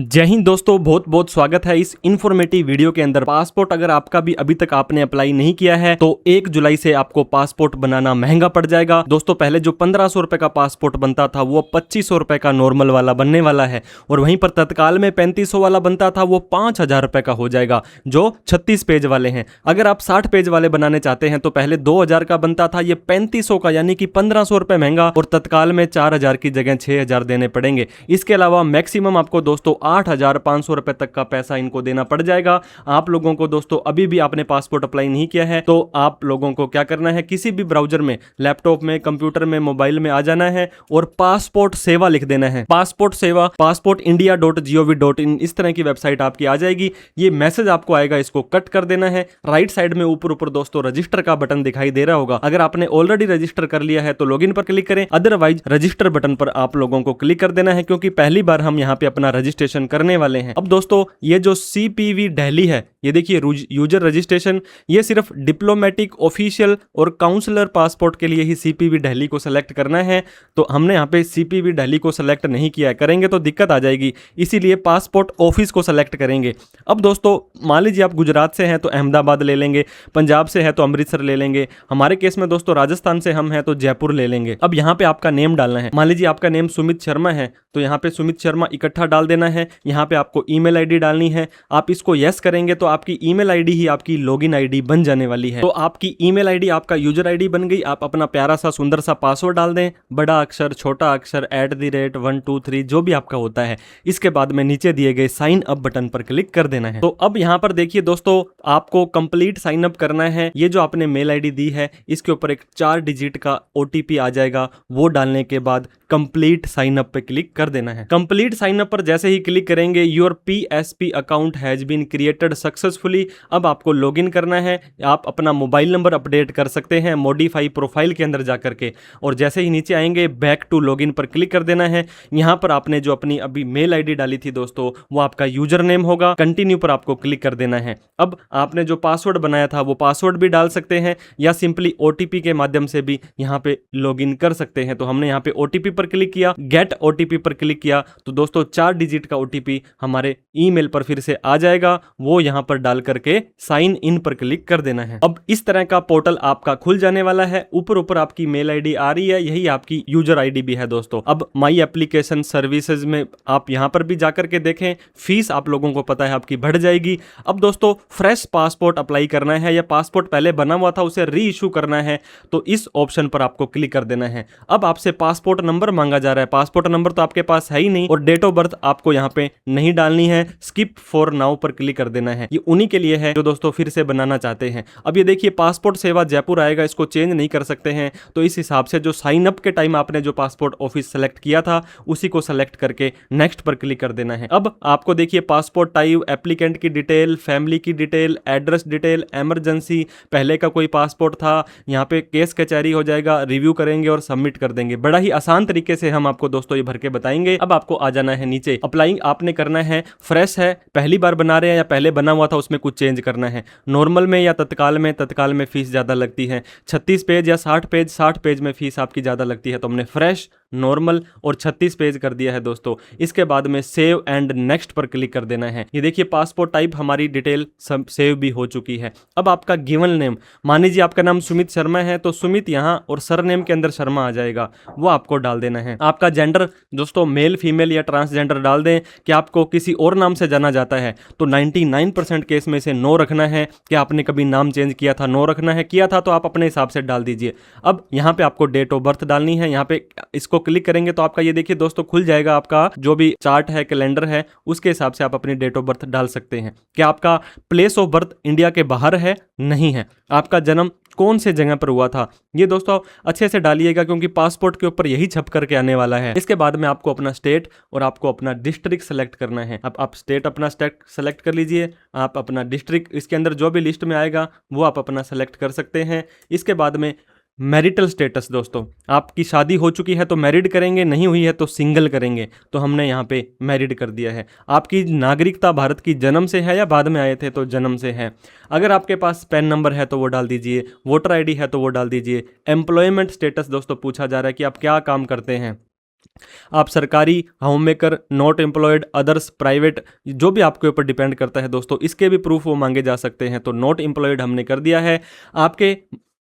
जय हिंद दोस्तों, बहुत बहुत स्वागत है इस इन्फॉर्मेटिव वीडियो के अंदर। पासपोर्ट अगर आपका भी अभी तक आपने अप्लाई नहीं किया है तो 1 जुलाई से आपको पासपोर्ट बनाना महंगा पड़ जाएगा। दोस्तों पहले जो 1500 रुपए का पासपोर्ट बनता था वो 2500 रुपए का नॉर्मल वाला बनने वाला है, और वहीं पर तत्काल में 3500 वाला बनता था वो 5000 रुपए का हो जाएगा, जो 36 पेज वाले हैं। अगर आप 60 पेज वाले बनाने चाहते हैं तो पहले 2000 का बनता था, ये 3500 का यानी कि 1500 रुपए महंगा, और तत्काल में 4000 की जगह 6000 देने पड़ेंगे। इसके अलावा मैक्सिमम आपको दोस्तों 8500 रुपए तक का पैसा इनको देना पड़ जाएगा। आप लोगों को दोस्तों अभी भी आपने पासपोर्ट अप्लाई नहीं किया है तो आप लोगों को क्या करना है, किसी भी ब्राउजर में, लैपटॉप में, कंप्यूटर में, मोबाइल में आ जाना है और पासपोर्ट सेवा लिख देना है। पासपोर्ट सेवा passportindia.gov.in इस तरह की वेबसाइट आपकी आ जाएगी। ये मैसेज आपको आएगा, इसको कट कर देना है। राइट साइड में ऊपर ऊपर दोस्तों रजिस्टर का बटन दिखाई दे रहा होगा। अगर आपने ऑलरेडी रजिस्टर कर लिया है तो लॉगिन पर क्लिक करें, अदरवाइज रजिस्टर बटन पर आप लोगों को क्लिक कर देना है, क्योंकि पहली बार हम यहाँ पे अपना रजिस्ट्रेशन करने वाले हैं। अब दोस्तों ये जो CPV दिल्ली है, ये देखिए यूजर रजिस्ट्रेशन, ये सिर्फ डिप्लोमेटिक, ऑफिशियल और काउंसलर पासपोर्ट के लिए ही CPV दिल्ली को सेलेक्ट करना है। तो हमने यहाँ पे CPV दिल्ली को सेलेक्ट नहीं किया है, करेंगे तो दिक्कत आ जाएगी, इसीलिए पासपोर्ट ऑफिस को सेलेक्ट करेंगे। अब दोस्तों मान लीजिए आप गुजरात से हैं तो अहमदाबाद ले लेंगे, पंजाब से है तो अमृतसर ले लेंगे, हमारे केस में दोस्तों राजस्थान से हम हैं तो जयपुर ले लेंगे। अब यहाँ पे आपका नेम डालना है। मान लीजिए आपका नेम सुमित शर्मा है तो यहाँ पे सुमित शर्मा इकट्ठा डाल देना है। यहाँ पे आपको ईमेल आईडी डालनी है। आप इसको यस करेंगे तो आपकी ईमेल आईडी ही आपकी लॉगिन आईडी बन जाने वाली है। तो आपकी ईमेल आईडी आपका यूजर आईडी बन गई। आप अपना प्यारा सा सुंदर सा पासवर्ड डाल दें, बड़ा अक्षर, छोटा अक्षर, @123 जो भी आपका होता है। इसके बाद में नीचे दिए गए साइन अप बटन पर क्लिक कर देना है। तो अब यहाँ पर देखिए दोस्तों, आपको कंप्लीट साइन अप करना है। ये जो आपने मेल आईडी दी है इसके ऊपर एक 4 डिजिट का OTP आ जाएगा, वो डालने के बाद कंप्लीट साइन अप पे क्लिक कर देना है। कंप्लीट साइन अप पर जैसे ही क्लिक करेंगे, your PSP account has been created successfully. अब आपको लॉगिन करना है। आप अपना मोबाइल नंबर अपडेट कर सकते हैं मॉडिफाई प्रोफाइल के अंदर जाकर के, और जैसे ही नीचे आएंगे बैक टू लॉगिन पर क्लिक कर देना है। यहां पर आपने जो अपनी अभी मेल आईडी डाली थी दोस्तों, वो आपका यूजर नेम होगा। कंटिन्यू पर आपको क्लिक कर देना है। अब आपने जो पासवर्ड बनाया था वो पासवर्ड भी डाल सकते हैं, या सिंपली OTP के माध्यम से भी यहाँ पे लॉगिन कर सकते हैं। तो हमने यहाँ पे OTP पर क्लिक किया, गेट OTP पर क्लिक किया तो दोस्तों 4 डिजिट का OTP हमारे ईमेल पर फिर से आ जाएगा। वो यहां पर डाल करके साइन इन पर क्लिक कर देना है। अब इस तरह का पोर्टल आपका खुल जाने वाला है। ऊपर ऊपर आपकी मेल आईडी आ रही है, यही आपकी यूजर आईडी भी है दोस्तों। अब माई एप्लीकेशन सर्विसेज में आप यहां पर भी जाकर के देखें, फीस आप लोगों को पता है आपकी बढ़ जाएगी। अब दोस्तों फ्रेश पासपोर्ट अप्लाई करना है, या पासपोर्ट पहले बना हुआ था उसे री इशू करना है, तो इस ऑप्शन पर आपको क्लिक कर देना है। अब आपसे पासपोर्ट नंबर मांगा जा रहा है। पासपोर्ट नंबर तो आपके पास है ही नहीं, और डेट ऑफ बर्थ आपको यहाँ पे नहीं डालनी है। स्किप फॉर नाउ पर क्लिक कर देना है। ये उन्हीं के लिए है जो दोस्तों फिर से बनाना चाहते हैं। अब ये देखिए पासपोर्ट सेवा जयपुर आएगा, इसको चेंज नहीं कर सकते हैं। तो इस हिसाब से जो साइन अप के टाइम आपने जो पासपोर्ट ऑफिस सेलेक्ट किया था उसी को सेलेक्ट करके नेक्स्ट पर क्लिक कर देना है। अब आपको देखिए पासपोर्ट टाइप, एप्लीकेंट की डिटेल, फैमिली की डिटेल, एड्रेस डिटेल, इमरजेंसी, पहले का कोई पासपोर्ट था, यहाँ पे केस कचहरी हो जाएगा, रिव्यू करेंगे और सबमिट कर देंगे। बड़ा ही आसान तरीके से हम आपको दोस्तों ये भर के बताएंगे। अब आपको आ जाना है नीचे, अप्लाई आपने करना है। फ्रेश है, पहली बार बना रहे हैं या पहले बना हुआ था उसमें कुछ चेंज करना है, नॉर्मल में या तत्काल में। तत्काल में फीस ज़्यादा लगती है, 36 पेज या 60 पेज, 60 पेज में फीस आपकी ज़्यादा लगती है। तो हमने फ्रेश, नॉर्मल और 36 पेज कर दिया है दोस्तों। इसके बाद में सेव एंड नेक्स्ट पर क्लिक कर देना है। ये देखिए पासपोर्ट टाइप हमारी डिटेल सब सेव भी हो चुकी है। अब आपका गिवन नेम, मान लीजिए आपका नाम सुमित शर्मा है तो सुमित यहाँ और सरनेम के अंदर शर्मा आ जाएगा, वो आपको डाल देना है। आपका जेंडर दोस्तों मेल, फीमेल या ट्रांसजेंडर डाल दें। कि आपको किसी और नाम से जाना जाता है तो 99% केस में से नो रखना है। कि आपने कभी नाम चेंज किया था, नो रखना है, किया था तो आप अपने हिसाब से डाल दीजिए। अब यहाँ पे आपको डेट ऑफ बर्थ डालनी है। यहाँ पे इसको क्लिक करेंगे तो आपका ये देखिए दोस्तों खुल जाएगा, आपका जो भी चार्ट है, कैलेंडर है, उसके हिसाब से आप अपनी डेट ऑफ बर्थ डाल सकते हैं। कि आपका प्लेस ऑफ बर्थ इंडिया के बाहर है, नहीं है, आपका जन्म कौन से जगह पर हुआ था, ये दोस्तों अच्छे से डालिएगा, क्योंकि पासपोर्ट के ऊपर यही छप करके आने वाला है। इसके बाद में आपको अपना स्टेट और आपको अपना डिस्ट्रिक्ट सेलेक्ट करना है। अब आप स्टेट अपना स्टेट सेलेक्ट कर लीजिए, आप अपना डिस्ट्रिक्ट इसके अंदर जो भी लिस्ट में आएगा वो आप अपना सेलेक्ट कर सकते हैं। इसके बाद में मैरिटल स्टेटस दोस्तों, आपकी शादी हो चुकी है तो मैरिड करेंगे, नहीं हुई है तो सिंगल करेंगे। तो हमने यहाँ पे मैरिड कर दिया है। आपकी नागरिकता भारत की जन्म से है या बाद में आए थे तो जन्म से है। अगर आपके पास पैन नंबर है तो वो डाल दीजिए, वोटर आईडी है तो वो डाल दीजिए। एम्प्लॉयमेंट स्टेटस दोस्तों पूछा जा रहा है कि आप क्या काम करते हैं, आप सरकारी, home maker, not employed, others, private, जो भी आपके ऊपर डिपेंड करता है दोस्तों, इसके भी प्रूफ वो मांगे जा सकते हैं। तो नॉट एम्प्लॉयड हमने कर दिया है। आपके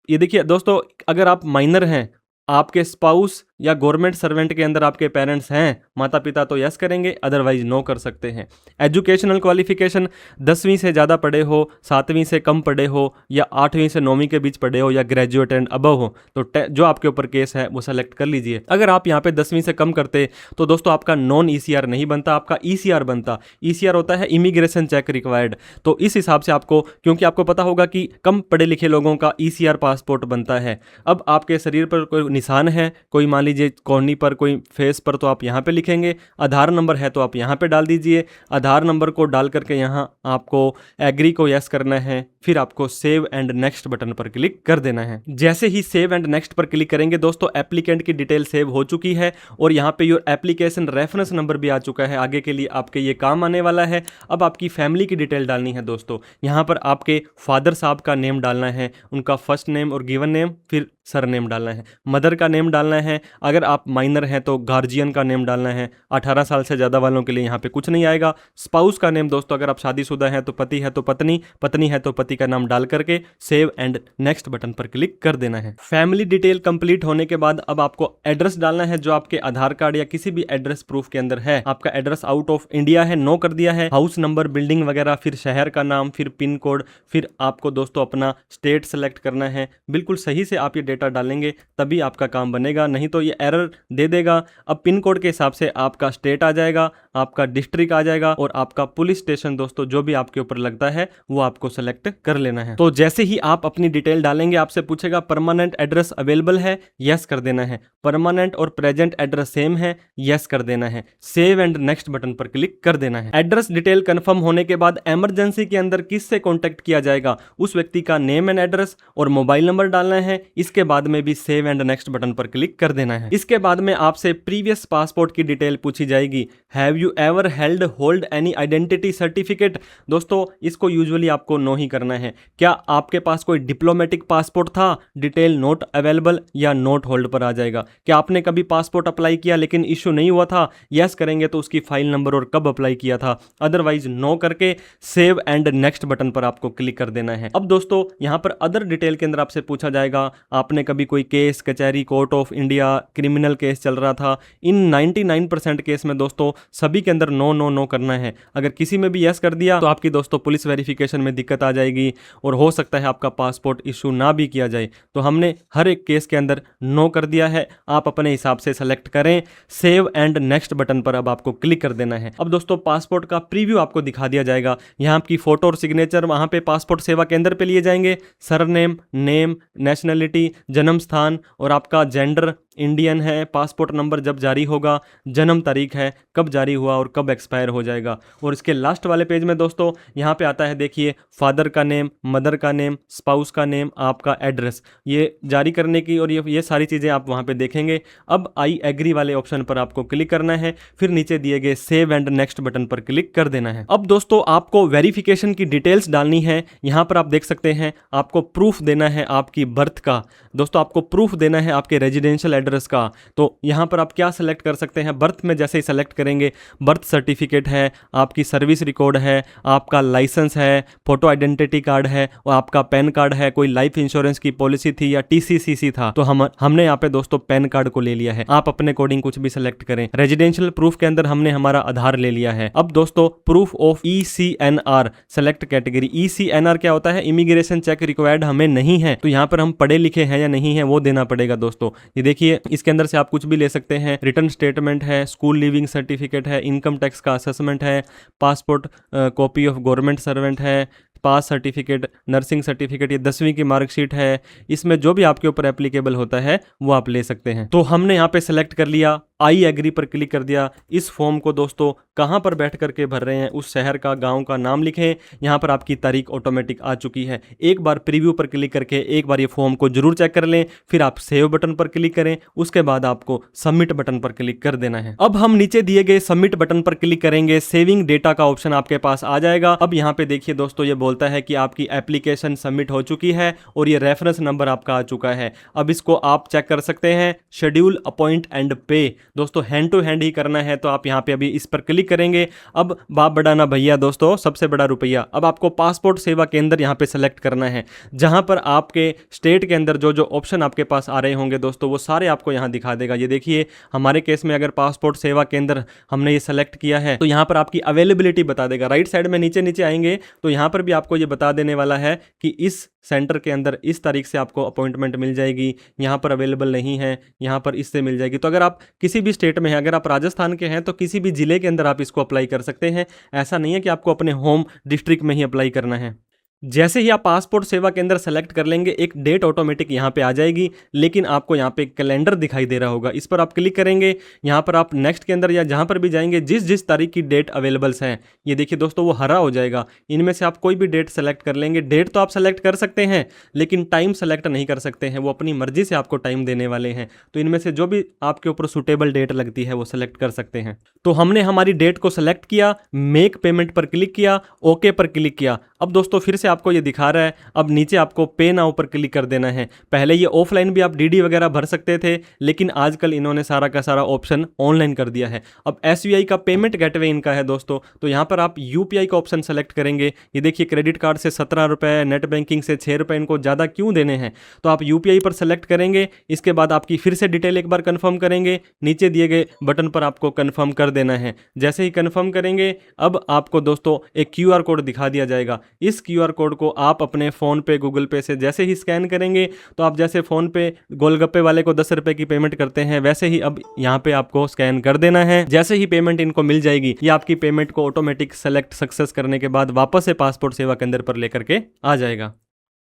ये देखिए दोस्तों, अगर आप माइनर हैं, आपके स्पाउस या गवर्नमेंट सर्वेंट के अंदर आपके पेरेंट्स हैं, माता पिता, तो यस करेंगे, अदरवाइज नो कर सकते हैं। एजुकेशनल क्वालिफिकेशन 10वीं से ज़्यादा पढ़े हो, 7वीं से कम पढ़े हो, या 8वीं से 9वीं के बीच पढ़े हो, या ग्रेजुएट एंड अबव हो, तो जो आपके ऊपर केस है वो सेलेक्ट कर लीजिए। अगर आप यहाँ पे 10वीं से कम करते तो दोस्तों आपका नॉन ईसीआर नहीं बनता, आपका ईसीआर बनता। ईसीआर होता है इमिग्रेशन चेक रिक्वायर्ड। तो इस हिसाब से आपको, क्योंकि आपको पता होगा कि कम पढ़े लिखे लोगों का ईसीआर पासपोर्ट बनता है। अब आपके शरीर पर कोई निशान है, कोई मान लीजिए कोहनी पर, कोई फेस पर, तो आप यहाँ पे लिखेंगे। आधार नंबर है तो आप यहाँ पे डाल दीजिए। आधार नंबर को डाल करके यहाँ आपको एग्री को यस करना है, फिर आपको सेव एंड नेक्स्ट बटन पर क्लिक कर देना है। जैसे ही सेव एंड नेक्स्ट पर क्लिक करेंगे दोस्तों, एप्लीकेंट की डिटेल सेव हो चुकी है और यहाँ पे योर एप्लीकेशन रेफरेंस नंबर भी आ चुका है। आगे के लिए आपके ये काम आने वाला है। अब आपकी फैमिली की डिटेल डालनी है दोस्तों। यहाँ पर आपके फादर साहब का नेम डालना है, उनका फर्स्ट नेम और गिवन नेम, फिर सरनेम डालना है। मदर का नेम डालना है। अगर आप माइनर हैं तो गार्जियन का नेम डालना है। 18 साल से ज़्यादा वालों के लिए यहाँ पे कुछ नहीं आएगा। स्पाउस का नेम दोस्तों, अगर आप शादीशुदा हैं तो पति है तो पत्नी, पत्नी है तो पति का नाम डाल करके सेव एंड नेक्स्ट बटन पर क्लिक कर देना है। फैमिली डिटेल कंप्लीट होने के बाद अब आपको एड्रेस डालना है, जो आपके आधार कार्ड या किसी भी एड्रेस प्रूफ के अंदर है। आपका एड्रेस आउट ऑफ इंडिया है, नो कर दिया है। हाउस नंबर, बिल्डिंग वगैरह, फिर शहर का नाम, फिर पिन कोड, फिर आपको दोस्तों अपना स्टेट सेलेक्ट करना है। बिल्कुल सही से आप ये डेटा डालेंगे तभी आपका काम बनेगा, नहीं तो ये एरर दे देगा। अब पिन कोड के हिसाब से आपका स्टेट आ जाएगा, आपका डिस्ट्रिक्ट आ जाएगा और आपका पुलिस स्टेशन दोस्तों जो भी आपके ऊपर लगता है वो आपको सेलेक्ट कर लेना है। तो जैसे ही आप अपनी डिटेल डालेंगे आपसे पूछेगा परमानेंट एड्रेस अवेलेबल है, यस कर देना है। परमानेंट और प्रेजेंट एड्रेस सेम है, यस कर देना है। सेव एंड नेक्स्ट बटन पर क्लिक कर देना है। एड्रेस डिटेल कंफर्म होने के बाद इमरजेंसी के अंदर किससे कॉन्टेक्ट किया जाएगा, उस व्यक्ति का नेम एंड एड्रेस और मोबाइल नंबर डालना है। इसके बाद में भी सेव एंड नेक्स्ट बटन पर क्लिक कर देना है। इसके बाद में आपसे प्रीवियस पासपोर्ट की डिटेल पूछी जाएगी। Have you ever held hold any identity certificate, दोस्तों इसको यूजुअली आपको नो ही करना है। क्या आपके पास कोई डिप्लोमेटिक पासपोर्ट था, डिटेल नोट अवेलेबल या नोट होल्ड पर आ जाएगा। क्या आपने कभी पासपोर्ट अप्लाई किया लेकिन इश्यू नहीं हुआ था, यस करेंगे तो उसकी फाइल नंबर और कब अप्लाई किया था, अदरवाइज नो करके सेव एंड नेक्स्ट बटन पर आपको क्लिक कर देना है। अब दोस्तों यहां पर अदर डिटेल के अंदर आपसे पूछा जाएगा आपने कभी कोई केस कचहरी, court of India, criminal case चल रहा था। इन 99% केस में दोस्तों सभी के अंदर नो नो नो करना है। अगर किसी में भी यस कर दिया तो आपकी दोस्तों पुलिस वेरिफिकेशन में दिक्कत आ जाएगी और हो सकता है आपका पासपोर्ट इशू ना भी किया जाए। तो हमने हर एक केस के अंदर नो कर दिया है। आप अपने हिसाब से सेलेक्ट करें। सेव एंड नेक्स्ट बटन पर अब आपको क्लिक कर देना है। अब दोस्तों पासपोर्ट का प्रीव्यू आपको दिखा दिया जाएगा। यहाँ आपकी फोटो और सिग्नेचर वहाँ पे पासपोर्ट सेवा केंद्र पे लिए जाएंगे। सरनेम, नेम, नेशनलिटी, जन्म स्थान और आपका जेंडर इंडियन है, पासपोर्ट नंबर जब जारी होगा, जन्म तारीख है, कब जारी हुआ और कब एक्सपायर हो जाएगा। और इसके लास्ट वाले पेज में दोस्तों यहाँ पे आता है, देखिए फादर का नेम, मदर का नेम, स्पाउस का नेम, आपका एड्रेस, ये जारी करने की और ये सारी चीज़ें आप वहाँ पे देखेंगे। अब आई एग्री वाले ऑप्शन पर आपको क्लिक करना है, फिर नीचे दिए गए सेव एंड नेक्स्ट बटन पर क्लिक कर देना है। अब दोस्तों आपको वेरिफिकेशन की डिटेल्स डालनी है। यहाँ पर आप देख सकते हैं आपको प्रूफ देना है आपकी बर्थ का। दोस्तों आपको प्रूफ देना है आपके रेजिडेंशियल एड्रेस का। तो यहाँ पर आप क्या सेलेक्ट कर सकते हैं, बर्थ में जैसे ही सेलेक्ट करेंगे, बर्थ सर्टिफिकेट है, आपकी सर्विस रिकॉर्ड है, आपका लाइसेंस है, फोटो आइडेंटिटी कार्ड है और आपका पैन कार्ड है, कोई लाइफ इंश्योरेंस की पॉलिसी थी या टीसीसीसी था, तो हमने यहाँ पे दोस्तों पैन कार्ड को ले लिया है। आप अपने अकॉर्डिंग कुछ भी सेलेक्ट करें। रेजिडेंशियल प्रूफ के अंदर हमने हमारा आधार ले लिया है। अब दोस्तों proof of ECNR select category. ECNR क्या होता है, इमिग्रेशन चेक रिक्वायर्ड हमें नहीं है, तो यहाँ पर हम पढ़े लिखे हैं या नहीं है वो देना पड़ेगा दोस्तों। ये देखिए इसके अंदर से आप कुछ भी ले सकते हैं। रिटर्न स्टेटमेंट है, स्कूल लिविंग सर्टिफिकेट है, इनकम टैक्स का असेसमेंट है, passport copy of government servant है, पास सर्टिफिकेट, नर्सिंग सर्टिफिकेट, ये 10वीं की मार्कशीट है। इसमें जो भी आपके ऊपर एप्लीकेबल होता है वो आप ले सकते हैं। तो हमने यहाँ पे सेलेक्ट कर लिया, आई एग्री पर क्लिक कर दिया। इस फॉर्म को दोस्तों कहाँ पर बैठ करके भर रहे हैं, उस शहर का, गांव का नाम लिखें। यहाँ पर आपकी तारीख ऑटोमेटिक आ चुकी है। एक बार प्रीव्यू पर क्लिक करके एक बार ये फॉर्म को जरूर चेक कर लें, फिर आप सेव बटन पर क्लिक करें, उसके बाद आपको सबमिट बटन पर क्लिक कर देना है। अब हम नीचे दिए गए सबमिट बटन पर क्लिक करेंगे, सेविंग डेटा का ऑप्शन आपके पास आ जाएगा। अब यहाँ पे देखिए दोस्तों ये बोलता है कि आपकी एप्लीकेशन सबमिट हो चुकी है और ये रेफरेंस नंबर आपका आ चुका है। अब इसको आप चेक कर सकते हैं, शेड्यूल अपॉइंट एंड पे। दोस्तों हैंड टू हैंड ही करना है, तो आप यहाँ पे अभी इस पर क्लिक करेंगे। अब बाप बढ़ाना भैया दोस्तों, सबसे बड़ा रुपया। अब आपको पासपोर्ट सेवा केंद्र यहाँ पे सेलेक्ट करना है, जहां पर आपके स्टेट के अंदर जो जो ऑप्शन आपके पास आ रहे होंगे दोस्तों, वो सारे आपको यहाँ दिखा देगा। ये देखिए हमारे केस में अगर पासपोर्ट सेवा केंद्र हमने ये सेलेक्ट किया है तो यहाँ पर आपकी अवेलेबिलिटी बता देगा। राइट साइड में नीचे नीचे आएंगे तो यहाँ पर भी आपको ये बता देने वाला है कि इस सेंटर के अंदर इस तारीख से आपको अपॉइंटमेंट मिल जाएगी, यहाँ पर अवेलेबल नहीं है, यहाँ पर इससे मिल जाएगी। तो अगर आप किसी भी स्टेट में हैं, अगर आप राजस्थान के हैं तो किसी भी जिले के अंदर आप इसको अप्लाई कर सकते हैं। ऐसा नहीं है कि आपको अपने होम डिस्ट्रिक्ट में ही अप्लाई करना है। जैसे ही आप पासपोर्ट सेवा केंद्र सेलेक्ट कर लेंगे, एक डेट ऑटोमेटिक यहाँ पे आ जाएगी, लेकिन आपको यहाँ पे कैलेंडर दिखाई दे रहा होगा, इस पर आप क्लिक करेंगे। यहाँ पर आप नेक्स्ट के अंदर या जहाँ पर भी जाएंगे, जिस जिस तारीख की डेट अवेलेबल्स हैं, ये देखिए दोस्तों वो हरा हो जाएगा। इनमें से आप कोई भी डेट सेलेक्ट कर लेंगे। डेट तो आप सेलेक्ट कर सकते हैं, लेकिन टाइम सेलेक्ट नहीं कर सकते हैं, वो अपनी मर्जी से आपको टाइम देने वाले हैं। तो इनमें से जो भी आपके ऊपर सुटेबल डेट लगती है वो सेलेक्ट कर सकते हैं। तो हमने हमारी डेट को सेलेक्ट किया, मेक पेमेंट पर क्लिक किया, ओके पर क्लिक किया। अब दोस्तों फिर से आपको ये दिखा रहा है, अब नीचे आपको पे नाउ पर क्लिक कर देना है। पहले ये ऑफलाइन भी आप डीडी वगैरह भर सकते थे, लेकिन आजकल इन्होंने सारा का सारा ऑप्शन ऑनलाइन कर दिया है। अब एसबीआई का पेमेंट गेटवे इनका है दोस्तों, तो यहाँ पर आप यूपीआई का ऑप्शन सेलेक्ट करेंगे। ये देखिए क्रेडिट कार्ड से 17 रुपये, नेट बैंकिंग से 6 रुपये, इनको ज़्यादा क्यों देने हैं, तो आप यूपीआई पर सेलेक्ट करेंगे। इसके बाद आपकी फिर से डिटेल एक बार कन्फर्म करेंगे, नीचे दिए गए बटन पर आपको कन्फर्म कर देना है। जैसे ही कन्फर्म करेंगे, अब आपको दोस्तों एक क्यूआर कोड दिखा दिया जाएगा। इस क्यूआर कोड को आप अपने फ़ोन पे, गूगल पे से जैसे ही स्कैन करेंगे, तो आप जैसे फ़ोन पे गोलगप्पे वाले को 10 रुपये की पेमेंट करते हैं, वैसे ही अब यहाँ पे आपको स्कैन कर देना है। जैसे ही पेमेंट इनको मिल जाएगी, ये आपकी पेमेंट को ऑटोमेटिक सेलेक्ट सक्सेस करने के बाद वापस से पासपोर्ट सेवा केंद्र पर लेकर के आ जाएगा।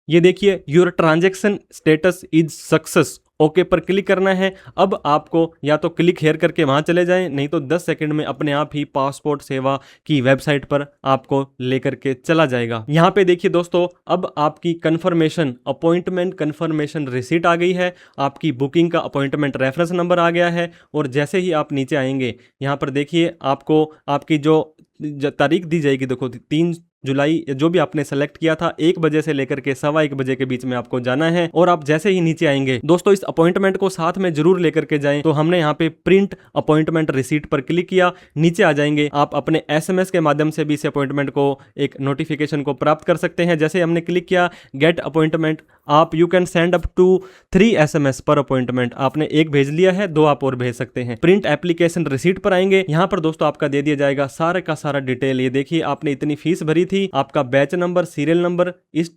ये देखिए your transaction status is success, okay पर क्लिक करना है। अब आपको या तो क्लिक हेयर करके वहां चले जाएं, नहीं तो 10 सेकंड में अपने आप ही पासपोर्ट सेवा की वेबसाइट पर आपको लेकर के चला जाएगा। यहाँ पे देखिए दोस्तों, अब आपकी कंफर्मेशन, अपॉइंटमेंट कंफर्मेशन रिसीट आ गई है, आपकी बुकिंग का अपॉइंटमेंट रेफरेंस नंबर आ गया है। और जैसे ही आप नीचे आएंगे, यहाँ पर देखिए आपको आपकी जो तारीख दी जाएगी, देखो 3 जुलाई जो भी आपने सेलेक्ट किया था, 1 बजे से लेकर के 1:15 बजे के बीच में आपको जाना है। और आप जैसे ही नीचे आएंगे दोस्तों, इस अपॉइंटमेंट को साथ में जरूर लेकर के जाएं। तो हमने यहाँ पे प्रिंट अपॉइंटमेंट रिसीट पर क्लिक किया, नीचे आ जाएंगे। आप अपने एसएमएस के माध्यम से भी इस अपॉइंटमेंट को, एक नोटिफिकेशन को प्राप्त कर सकते हैं। जैसे हमने क्लिक किया गेट अपॉइंटमेंट, आप you can send up to 3 SMS पर अपॉइंटमेंट। आपने 1 भेज लिया है, 2 आप और भेज सकते हैं। प्रिंट एप्लीकेशन रिसीट पर आएंगे, यहाँ पर दोस्तों आपका दे दिया जाएगा सारा का सारा डिटेल। ये देखिए आपने इतनी फीस भरी थी, आपका बैच नंबर, सीरियल नंबर, इस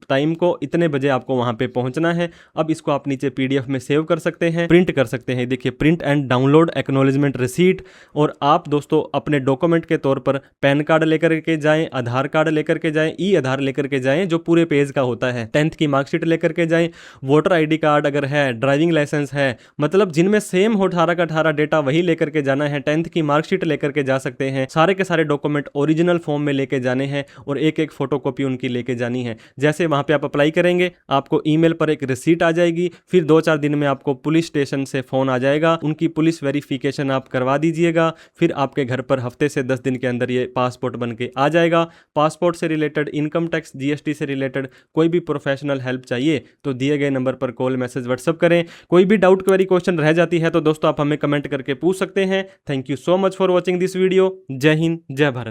टाइम को इतने बजे आपको वहां पे पहुंचना है। अब इसको आप नीचे PDF में सेव कर सकते हैं, प्रिंट कर सकते हैं। देखिए print and download acknowledgement receipt. और आप दोस्तों अपने डॉक्यूमेंट के तौर पर पैन कार्ड लेकर के जाएं, आधार कार्ड लेकर के जाएं, ई आधार लेकर के जाएं जो पूरे पेज का होता है, 10th की मार्कशीट लेकर के जाएं, वोटर ID कार्ड अगर है, ड्राइविंग लाइसेंस है, मतलब जिनमें सेम हो 18 का 18 डेटा, वही लेकर के जाना है। 10th की मार्कशीट लेकर के जा सकते हैं। सारे के सारे डॉक्यूमेंट ओरिजिनल फॉर्म में लेके जाने हैं और एक एक फोटोकॉपी उनकी लेके जानी है। जैसे वहां पे आप अप्लाई करेंगे, आपको ईमेल पर एक रिसीट आ जाएगी। फिर 2-4 दिन में आपको पुलिस स्टेशन से फोन आ जाएगा, उनकी पुलिस वेरिफिकेशन आप करवा दीजिएगा। फिर आपके घर पर हफ्ते से 10 दिन के अंदर ये पासपोर्ट बन के आ जाएगा। पासपोर्ट से रिलेटेड, इनकम टैक्स, GST से रिलेटेड कोई भी प्रोफेशनल हेल्प चाहिए तो दिए गए नंबर पर कॉल, मैसेज, व्हाट्सएप करें। कोई भी डाउट, क्वेरी, क्वेश्चन रह जाती है तो दोस्तों आप हमें कमेंट करके पूछ सकते हैं। Thank you so much for watching this video. जय हिंद, जय भारत।